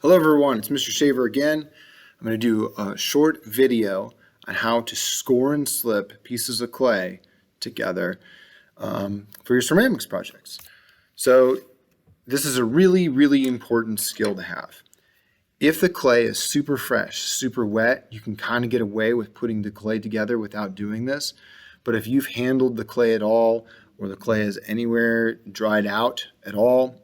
Hello everyone, it's Mr. Shaver again. I'm going to do a short video on how to score and slip pieces of clay together for your ceramics projects. So this is a really important skill to have. If the clay is super fresh, super wet, you can kind of get away with putting the clay together without doing this. But if you've handled the clay at all, or the clay is anywhere dried out at all,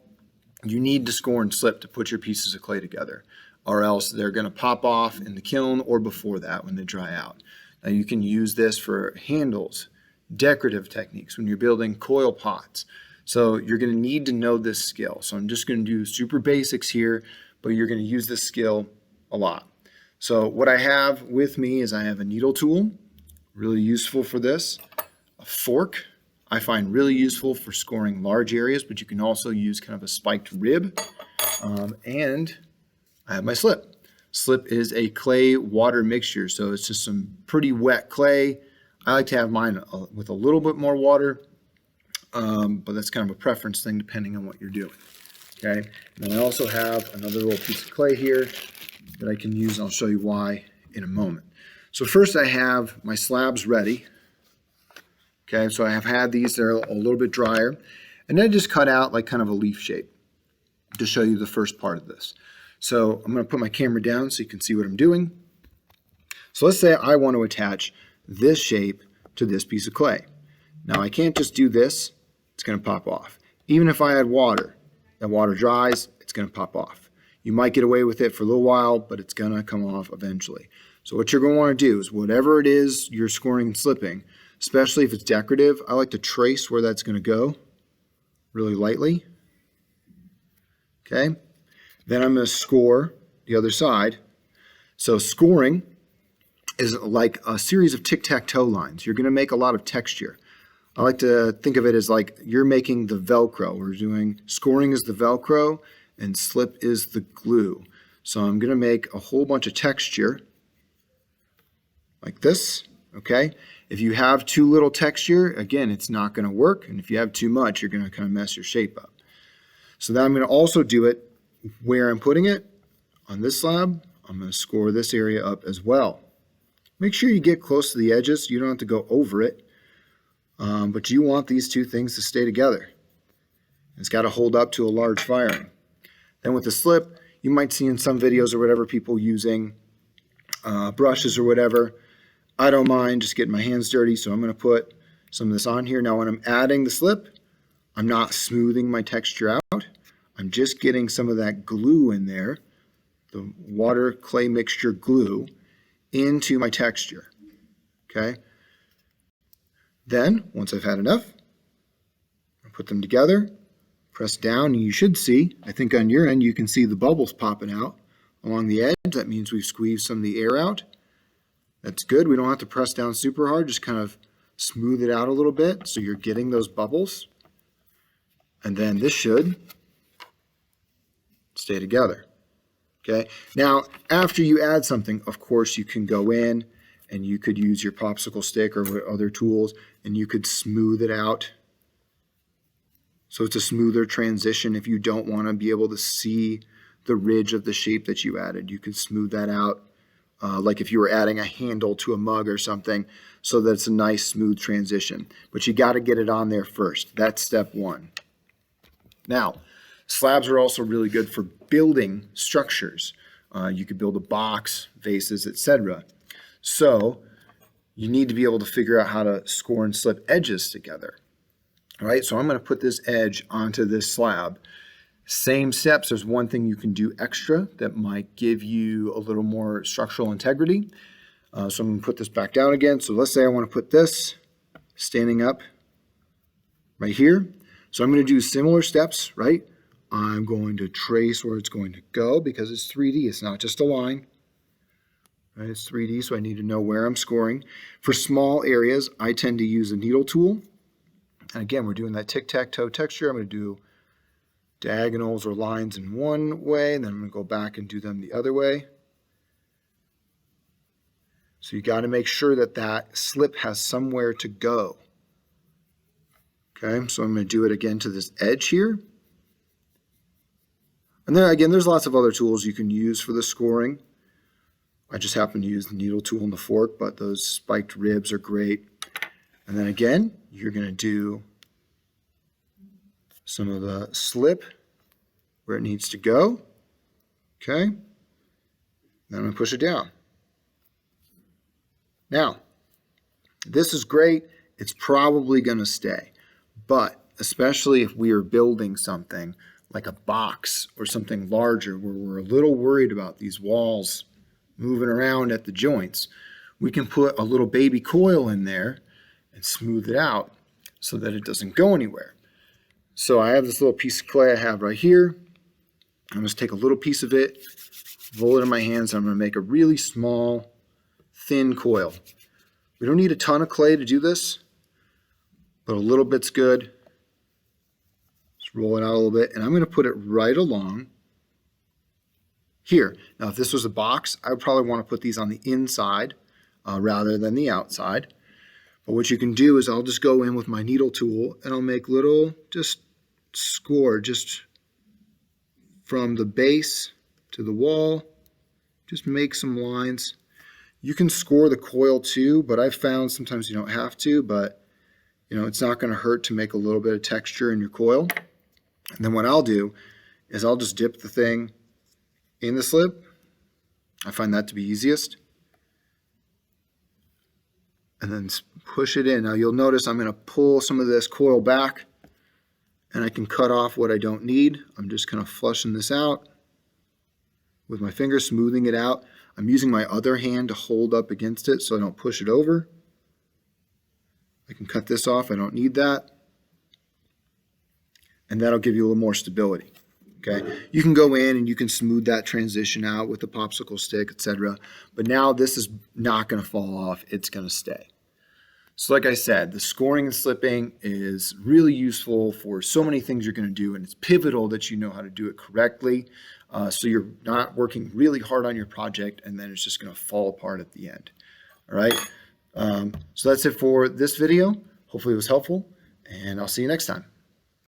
you need to score and slip to put your pieces of clay together, or else they're going to pop off in the kiln or before that when they dry out. Now you can use this for handles, decorative techniques, when you're building coil pots. So you're going to need to know this skill. So I'm just going to do super basics here, but you're going to use this skill a lot. So what I have with me is I have a needle tool, really useful for this, a fork, I find really useful for scoring large areas, but you can also use kind of a spiked rib. And I have my slip. Slip is a clay water mixture, so it's just some pretty wet clay. I like to have mine with a little bit more water, but that's kind of a preference thing depending on what you're doing. Okay, and then I also have another little piece of clay here that I can use, and I'll show you why in a moment. So first I have my slabs ready. Okay, so I have had these, they're a little bit drier, and then I just cut out like kind of a leaf shape to show you the first part of this. So I'm going to put my camera down so you can see what I'm doing. So let's say I want to attach this shape to this piece of clay. Now I can't just do this, it's going to pop off. Even if I add water, that water dries, it's going to pop off. You might get away with it for a little while, but it's going to come off eventually. So what you're going to want to do is whatever it is you're scoring and slipping, especially if it's decorative, I like to trace where that's going to go really lightly. Okay, then I'm going to score the other side. So scoring is like a series of tic-tac-toe lines. You're going to make a lot of texture. I like to think of it as like you're making the Velcro. We're doing scoring is the Velcro and slip is the glue. So I'm going to make a whole bunch of texture like this. Okay, if you have too little texture, again, it's not going to work. And if you have too much, you're going to kind of mess your shape up. So then I'm going to also do it where I'm putting it on this slab. I'm going to score this area up as well. Make sure you get close to the edges. You don't have to go over it. But you want these two things to stay together. It's got to hold up to a large firing. Then with the slip, you might see in some videos or whatever people using brushes or whatever. I don't mind just getting my hands dirty, so I'm going to put some of this on here. Now when I'm adding the slip, I'm not smoothing my texture out. I'm just getting some of that glue in there, the water clay mixture glue, into my texture. Okay? Then, once I've had enough, I'll put them together, press down, and you should see, I think on your end, you can see the bubbles popping out along the edge. That means we've squeezed some of the air out. That's good. We don't have to press down super hard. Just kind of smooth it out a little bit so you're getting those bubbles. And then this should stay together. Okay. Now, after you add something, of course, you can go in and you could use your popsicle stick or other tools and you could smooth it out. So it's a smoother transition. If you don't want to be able to see the ridge of the shape that you added, you could smooth that out. Like if you were adding a handle to a mug or something, so that it's a nice smooth transition. But you got to get it on there first. That's step one. Now, slabs are also really good for building structures. You could build a box, vases, etc. So you need to be able to figure out how to score and slip edges together. All right, so I'm going to put this edge onto this slab. Same steps. There's one thing you can do extra that might give you a little more structural integrity. So I'm going to put this back down again. So let's say I want to put this standing up right here. So I'm going to do similar steps, right? I'm going to trace where it's going to go because it's 3D. It's not just a line. Right? It's 3D, so I need to know where I'm scoring. For small areas, I tend to use a needle tool. And again, we're doing that tic-tac-toe texture. I'm going to do diagonals or lines in one way, and then I'm going to go back and do them the other way. So you got to make sure that that slip has somewhere to go. Okay, so I'm going to do it again to this edge here. And then again, there's lots of other tools you can use for the scoring. I just happen to use the needle tool and the fork, but those spiked ribs are great. And then again, you're going to do some of the slip where it needs to go. Okay. Then I'm going to push it down. Now, this is great. It's probably going to stay. But especially if we are building something like a box or something larger where we're a little worried about these walls moving around at the joints, we can put a little baby coil in there and smooth it out so that it doesn't go anywhere. So I have this little piece of clay I have right here. I'm going to take a little piece of it, roll it in my hands, and I'm going to make a really small, thin coil. We don't need a ton of clay to do this, but a little bit's good. Just roll it out a little bit, and I'm going to put it right along here. Now, if this was a box, I would probably want to put these on the inside rather than the outside. But what you can do is I'll just go in with my needle tool and I'll make little, just score, just from the base to the wall, just make some lines. You can score the coil too, but I've found sometimes you don't have to, but it's not going to hurt to make a little bit of texture in your coil. And then what I'll do is I'll just dip the thing in the slip. I find that to be easiest. And then push it in. Now you'll notice I'm going to pull some of this coil back and I can cut off what I don't need. I'm just kind of flushing this out with my finger, smoothing it out. I'm using my other hand to hold up against it so I don't push it over. I can cut this off. I don't need that. And that'll give you a little more stability. Okay, you can go in and you can smooth that transition out with a popsicle stick, etc. But now this is not going to fall off. It's going to stay. So like I said, the scoring and slipping is really useful for so many things you're going to do, and it's pivotal that you know how to do it correctly so you're not working really hard on your project and then it's just going to fall apart at the end. All right, so that's it for this video. Hopefully it was helpful, and I'll see you next time.